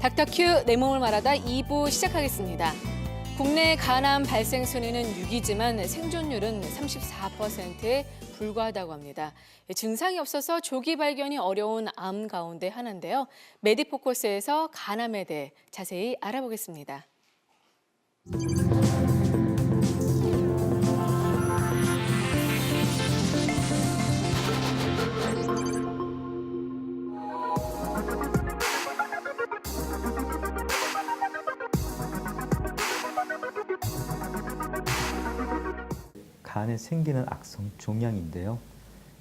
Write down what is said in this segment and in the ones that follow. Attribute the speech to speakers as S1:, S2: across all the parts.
S1: 닥터큐 내 몸을 말하다 2부 시작하겠습니다. 국내 간암 발생 순위는 6위지만 생존율은 34%에 불과하다고 합니다. 증상이 없어서 조기 발견이 어려운 암 가운데 하나인데요. 메디포커스에서 간암에 대해 자세히 알아보겠습니다.
S2: 간에 생기는 악성 종양인데요.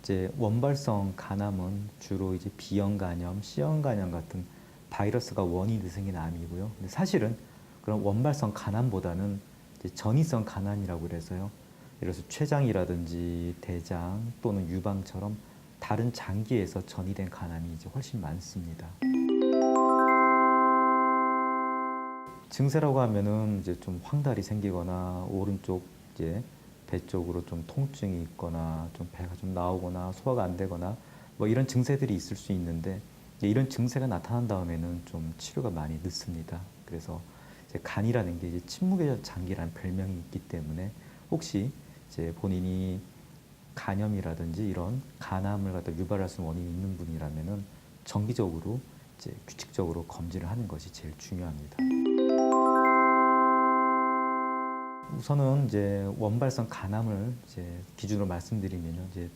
S2: 이제 원발성 간암은 주로 이제 B형 간염, C형 간염 같은 바이러스가 원인으로 생긴 암이고요. 근데 사실은 그런 원발성 간암보다는 이제 전이성 간암이라고 그래서요. 예를 들어서 췌장이라든지 대장 또는 유방처럼 다른 장기에서 전이된 간암이 이제 훨씬 많습니다. 증세라고 하면은 이제 좀 황달이 생기거나 오른쪽 이제 배 쪽으로 좀 통증이 있거나 좀 배가 좀 나오거나 소화가 안 되거나 뭐 이런 증세들이 있을 수 있는데 이런 증세가 나타난 다음에는 좀 치료가 많이 늦습니다. 그래서 이제 간이라는 게 이제 침묵의 장기라는 별명이 있기 때문에 혹시 이제 본인이 간염이라든지 이런 간암을 갖다 유발할 수 있는 원인이 있는 분이라면은 정기적으로 이제 규칙적으로 검진을 하는 것이 제일 중요합니다. 우선은 이제 원발성 간암을 이제 기준으로 말씀드리면은 이제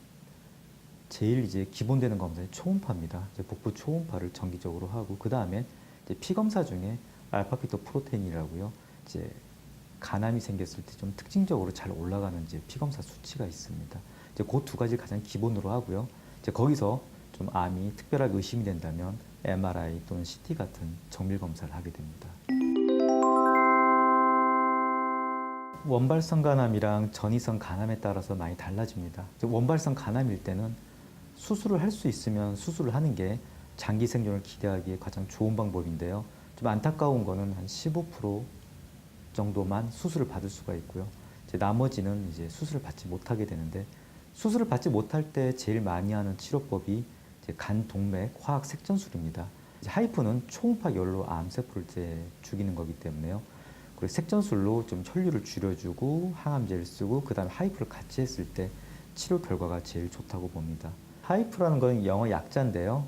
S2: 제일 이제 기본되는 검사는 초음파입니다. 이제 복부 초음파를 정기적으로 하고 그 다음에 이제 피 검사 중에 알파피토 프로테인이라고요. 이제 간암이 생겼을 때 좀 특징적으로 잘 올라가는 이제 피 검사 수치가 있습니다. 이제 그 두 가지를 가장 기본으로 하고요. 이제 거기서 좀 암이 특별하게 의심이 된다면 MRI 또는 CT 같은 정밀 검사를 하게 됩니다. 원발성 간암이랑 전이성 간암에 따라서 많이 달라집니다. 원발성 간암일 때는 수술을 할 수 있으면 수술을 하는 게 장기 생존을 기대하기에 가장 좋은 방법인데요. 좀 안타까운 거는 한 15% 정도만 수술을 받을 수가 있고요. 이제 나머지는 이제 수술을 받지 못하게 되는데 수술을 받지 못할 때 제일 많이 하는 치료법이 이제 간동맥 화학 색전술입니다. 이제 하이프는 초음파 열로 암세포를 이제 죽이는 거기 때문에요. 그리고 색전술로 좀 혈류를 줄여주고 항암제를 쓰고 그 다음에 하이프를 같이 했을 때 치료 결과가 제일 좋다고 봅니다. 하이프라는 건 영어 약자인데요.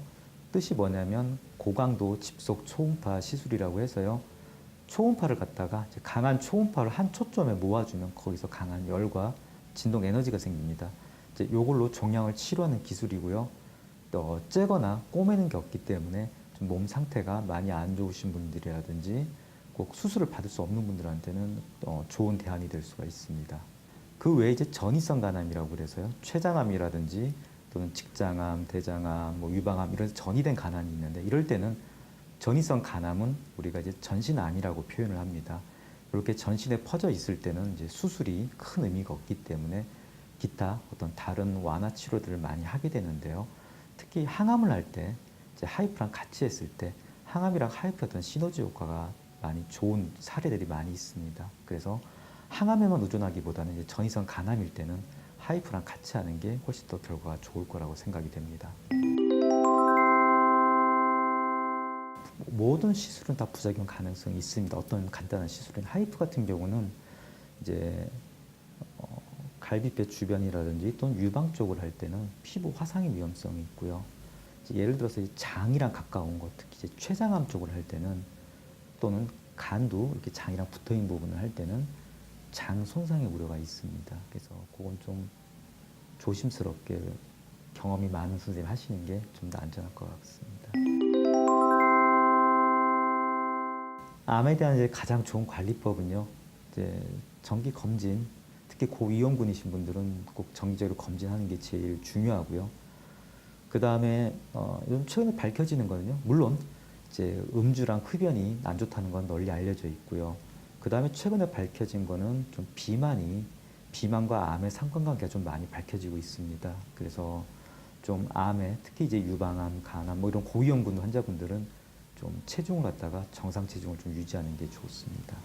S2: 뜻이 뭐냐면 고강도 집속 초음파 시술이라고 해서요. 초음파를 갖다가 강한 초음파를 한 초점에 모아주면 거기서 강한 열과 진동 에너지가 생깁니다. 이제 이걸로 종양을 치료하는 기술이고요. 또 째거나 꼬매는 게 없기 때문에 좀 몸 상태가 많이 안 좋으신 분들이라든지 꼭 수술을 받을 수 없는 분들한테는 좋은 대안이 될 수가 있습니다. 그 외에 이제 전이성 간암이라고 그래서요. 췌장암이라든지 또는 직장암, 대장암, 뭐 유방암 이런 전이된 간암이 있는데 이럴 때는 전이성 간암은 우리가 이제 전신암이라고 표현을 합니다. 이렇게 전신에 퍼져 있을 때는 이제 수술이 큰 의미가 없기 때문에 기타 어떤 다른 완화 치료들을 많이 하게 되는데요. 특히 항암을 할 때 이제 하이프랑 같이 했을 때 항암이랑 하이프 어떤 시너지 효과가 많이 좋은 사례들이 많이 있습니다. 그래서 항암에만 의존하기보다는 이제 전이성 간암일 때는 하이프랑 같이 하는 게 훨씬 더 결과가 좋을 거라고 생각이 됩니다. 모든 시술은 다 부작용 가능성이 있습니다. 어떤 간단한 시술은 하이프 같은 경우는 이제 갈비뼈 주변이라든지 또는 유방 쪽을 할 때는 피부 화상의 위험성이 있고요. 예를 들어서 장이랑 가까운 것, 특히 이제 췌장암 쪽을 할 때는 또는 간도 이렇게 장이랑 붙어있는 부분을 할 때는 장 손상의 우려가 있습니다. 그래서 그건 좀 조심스럽게 경험이 많은 선생님이 하시는 게 좀 더 안전할 것 같습니다. 암에 대한 이제 가장 좋은 관리법은요, 이제 정기 검진, 특히 고위험군이신 분들은 꼭 정기적으로 검진하는 게 제일 중요하고요. 그 다음에 요즘 최근에 밝혀지는 거는요, 물론 이제 음주랑 흡연이 안 좋다는 건 널리 알려져 있고요. 그 다음에 최근에 밝혀진 거는 좀 비만과 암의 상관관계가 좀 많이 밝혀지고 있습니다. 그래서 좀 암에 특히 이제 유방암, 간암 뭐 이런 고위험군 환자분들은 좀 체중을 갖다가 정상 체중을 좀 유지하는 게 좋습니다.